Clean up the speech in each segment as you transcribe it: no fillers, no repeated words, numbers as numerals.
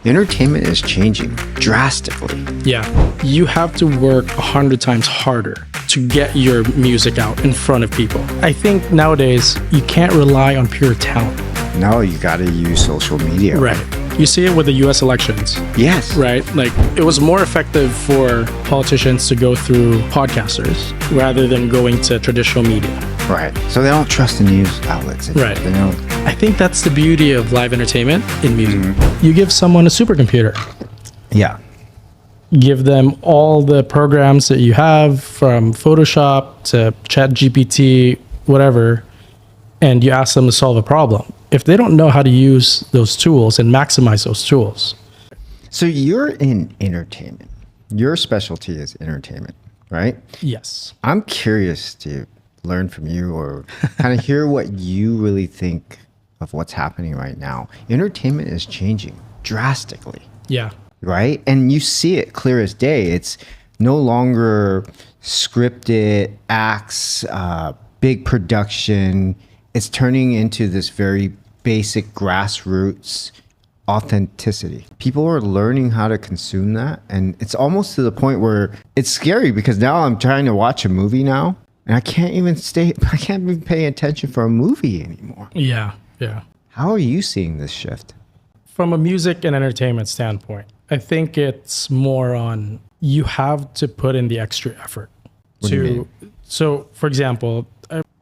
entertainment is changing drastically. Yeah, you have to work 100 times harder to get your music out in front of people. I think nowadays you can't rely on pure talent. No, you got to use social media. Right. You see it with the US elections. Yes. Right? Like, it was more effective for politicians to go through podcasters rather than going to traditional media. Right. So they don't trust the news outlets. Right. They don't. I think that's the beauty of live entertainment in music. You give someone a supercomputer. Yeah. Give them all the programs that you have, from Photoshop to ChatGPT, whatever, and you ask them to solve a problem. If they don't know how to use those tools and maximize those tools. So you're in entertainment. Your specialty is entertainment, right? Yes. I'm curious to learn from you, or kind of hear what you really think of what's happening right now. Entertainment is changing drastically. Yeah. Right? And you see it clear as day. It's no longer scripted acts, big production. It's turning into this very basic grassroots authenticity. People are learning how to consume that. And it's almost to the point where it's scary, because now I'm trying to watch a movie now and I can't even pay attention for a movie anymore. Yeah. Yeah. How are you seeing this shift? From a music and entertainment standpoint, I think it's more on, you have to put in the extra effort. What do you mean? So, for example,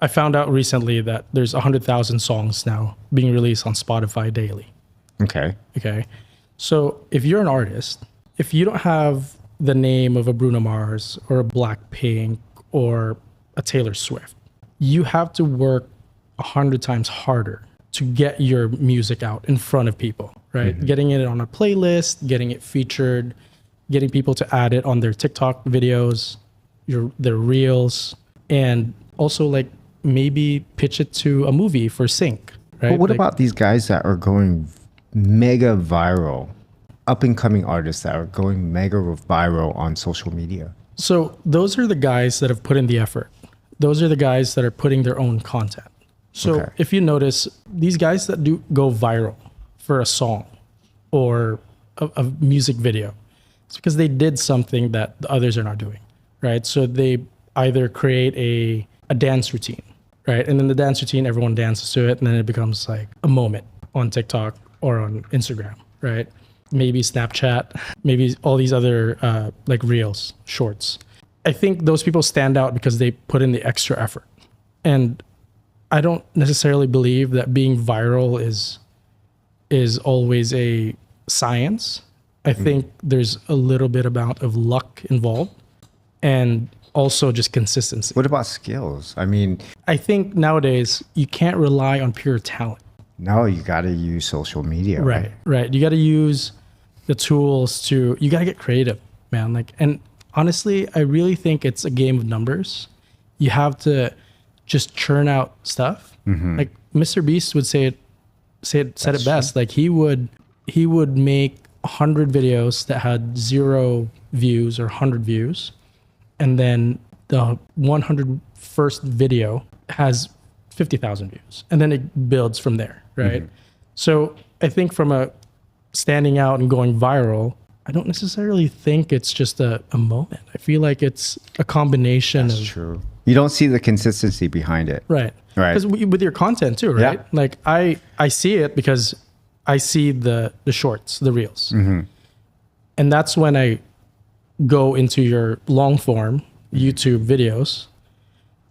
I found out recently that there's 100,000 songs now being released on Spotify daily. Okay. Okay. So if you're an artist, if you don't have the name of a Bruno Mars or a Blackpink or a Taylor Swift, you have to work 100 times harder to get your music out in front of people, right? Mm-hmm. Getting it on a playlist, getting it featured, getting people to add it on their TikTok videos, their reels, and also like maybe pitch it to a movie for sync, right? But what about these guys that are going mega viral, up and coming artists that are going mega viral on social media? So those are the guys that have put in the effort. Those are the guys that are putting their own content. So Okay. if you notice, these guys that do go viral for a song or a music video, it's because they did something that the others are not doing, right? So they either create a dance routine, right? And then the dance routine, everyone dances to it, and then it becomes like a moment on TikTok or on Instagram, right? Maybe Snapchat, maybe all these other like reels, shorts. I think those people stand out because they put in the extra effort. And I don't necessarily believe that being viral is always a science. I think there's a little bit amount of luck involved, and also just consistency. What about skills? I mean, I think nowadays you can't rely on pure talent. no, you got to use social media. Right. You got to use the tools you got to get creative, man. Like, and honestly, I really think it's a game of numbers. You have to just churn out stuff. Mm-hmm. Like Mr. Beast would said it best. Like he would make 100 videos that had 0 views or 100 views, and then the 101st video has 50,000 views, and then it builds from there, right? Mm-hmm. So I think from a standing out and going viral, I don't necessarily think it's just a moment. I feel like it's a combination That's of true. You don't see the consistency behind it. right. Right. Because with your content too, right? Yeah. Like I see it because I see the shorts, the reels. Mm-hmm. And that's when I go into your long form YouTube videos,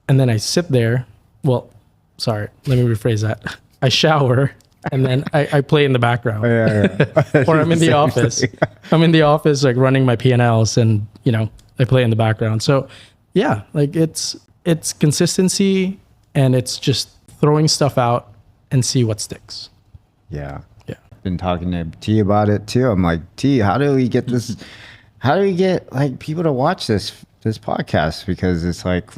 and then I sit there. Well, sorry, let me rephrase that. I shower, and then I play in the background. Yeah. Or I'm in the office. I'm in the office like running my P&Ls, and I play in the background. So yeah, like it's consistency, and it's just throwing stuff out and see what sticks. Yeah. Yeah. Been talking to T about it too. I'm like, T, how do we get this? How do we get like people to watch this podcast? Because it's like,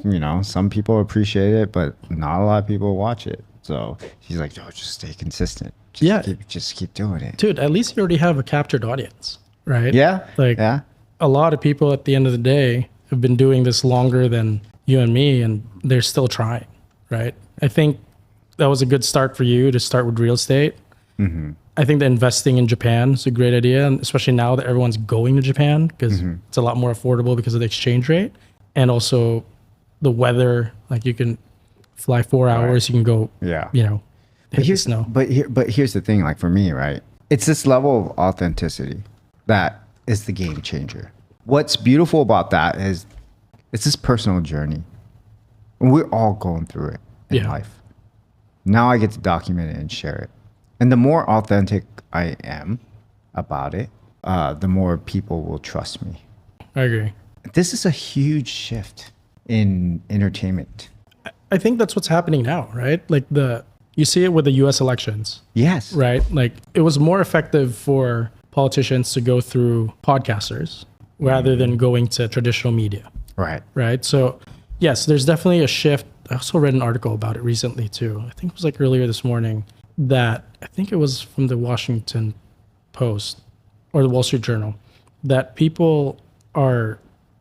some people appreciate it, but not a lot of people watch it. So she's like, oh, just stay consistent. Just keep doing it. Dude, at least you already have a captured audience, right? Yeah. Like yeah. a lot of people at the end of the day have been doing this longer than you and me, and they're still trying, right? I think that was a good start for you to start with real estate. Mm-hmm. I think that investing in Japan is a great idea, and especially now that everyone's going to Japan because it's a lot more affordable because of the exchange rate, and also the weather. Like you can fly 4 hours, you can go, Yeah. you know, hit the snow. But here's the thing, like for me, right? It's this level of authenticity that is the game changer. What's beautiful about that is it's this personal journey. And we're all going through it in life. Now I get to document it and share it. And the more authentic I am about it, the more people will trust me. I agree. This is a huge shift in entertainment. I think that's what's happening now, right? Like you see it with the US elections, Yes. right? Like it was more effective for politicians to go through podcasters rather than going to traditional media, Right. right? So yes, there's definitely a shift. I also read an article about it recently too. I think it was like earlier this morning that I think it was from the Washington Post or the Wall Street Journal that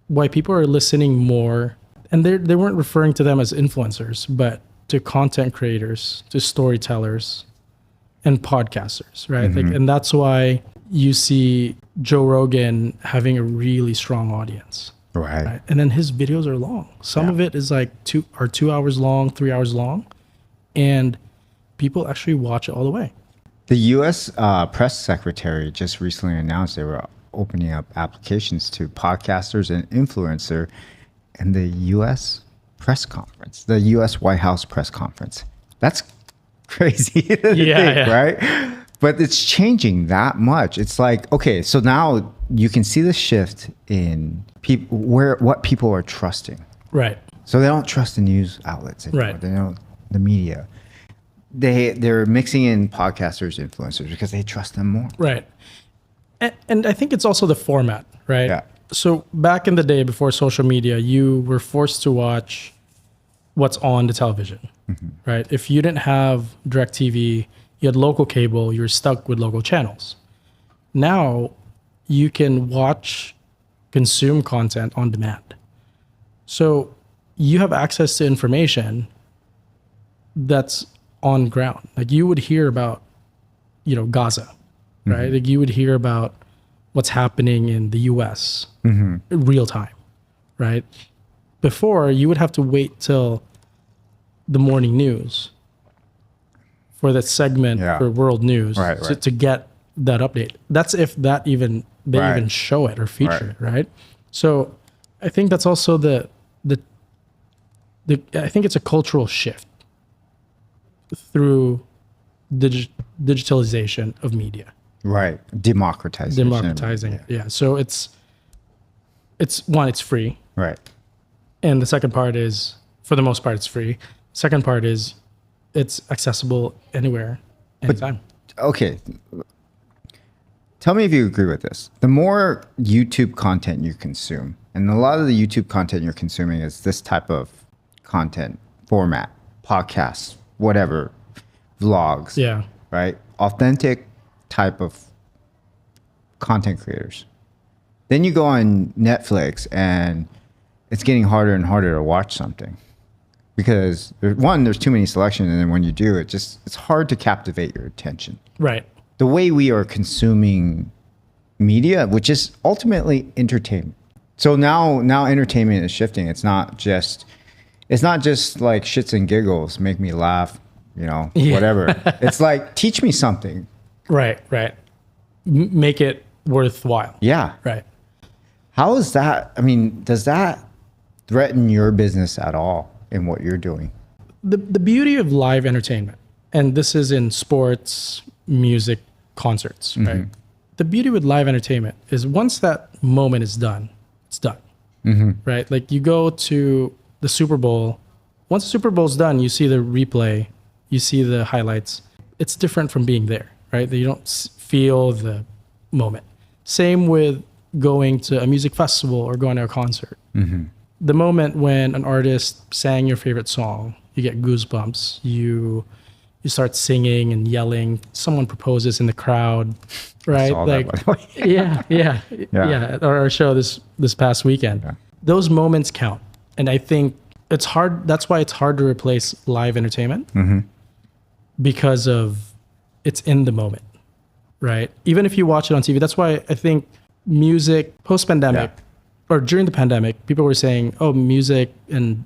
why people are listening more, and they weren't referring to them as influencers, but to content creators, to storytellers, and podcasters, right? Like, and that's why you see Joe Rogan having a really strong audience. Right. And then his videos are long. Some of it is like 2 hours long, 3 hours long, and people actually watch it all the way. The U.S. Press Secretary just recently announced they were opening up applications to podcasters and influencer in the U.S. press conference, the U.S. White House press conference. That's crazy to think, right? But it's changing that much. It's like, okay, so now you can see the shift in people, what people are trusting. Right. So they don't trust the news outlets anymore. Right. They don't the media. They're mixing in podcasters, influencers because they trust them more. Right. And I think it's also the format, right? Yeah. So back in the day before social media, you were forced to watch what's on the television, right? If you didn't have DirecTV, you had local cable, you were stuck with local channels. Now you can consume content on demand. So you have access to information that's on ground. Like you would hear about, Gaza, right? Like you would hear about what's happening in the US in real time, right? Before you would have to wait till the morning news for that segment for world news to get that update. That's if that even they even show it or feature it, right? So I think that's also the I think it's a cultural shift through digitalization of media. Right. Democratizing it. Yeah. So it's one, it's free. Right. And the second part is, for the most part, it's free. Second part is it's accessible anywhere, anytime. Okay. Tell me if you agree with this. The more YouTube content you consume, and a lot of the YouTube content you're consuming is this type of content format, podcasts, whatever, vlogs. Yeah. Right? Authentic type of content creators. Then you go on Netflix and it's getting harder and harder to watch something because there's too many selections, and then when you do, it's hard to captivate your attention. Right. The way we are consuming media, which is ultimately entertainment. So now entertainment is shifting. It's not just like shits and giggles, make me laugh, whatever. It's like, teach me something. Right. Make it worthwhile. Yeah. Right. How is that? I mean, does that threaten your business at all in what you're doing? The beauty of live entertainment, and this is in sports, music, concerts, right? The beauty with live entertainment is once that moment is done, it's done, right? Like you go to the Super Bowl, once the Super Bowl's done, you see the replay, you see the highlights. It's different from being there, right? That you don't feel the moment. Same with going to a music festival or going to a concert. The moment when an artist sang your favorite song, you get goosebumps. You start singing and yelling. Someone proposes in the crowd, right? Yeah. At our show this past weekend. Yeah. Those moments count, and I think it's hard. That's why it's hard to replace live entertainment because of it's in the moment. right? Even if you watch it on TV, that's why I think music post-pandemic or during the pandemic, people were saying, oh, music and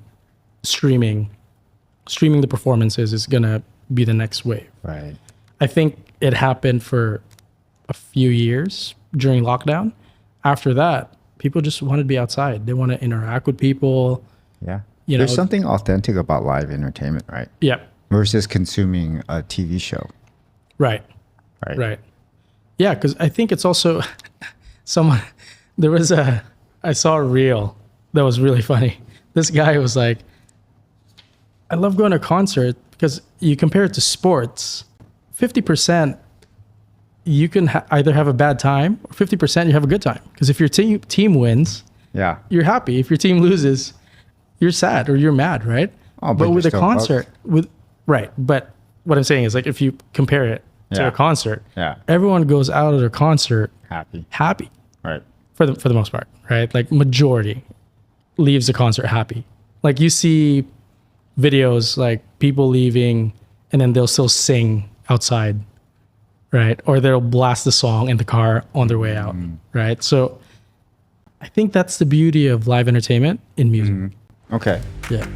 streaming the performances is going to be the next wave. Right. I think it happened for a few years during lockdown. After that, people just want to be outside. They want to interact with people. Yeah. You know, There's something authentic about live entertainment, right? Yeah. Versus consuming a TV show. Right. Right. Right. Yeah, because I think it's also I saw a reel that was really funny. This guy was like, I love going to a concert because you compare it to sports, 50% you can either have a bad time or 50% you have a good time. Because if your team wins, Yeah. you're happy. If your team loses, you're sad or you're mad, right? Oh, but you're with a still concert, but what I'm saying is like if you compare it to Yeah. a concert, Yeah. everyone goes out of their concert happy Right. for the most part, right? Like majority leaves the concert happy. Like you see videos like people leaving and then they'll still sing outside, right? Or they'll blast the song in the car on their way out, right? So I think that's the beauty of live entertainment in music. Okay. Yeah.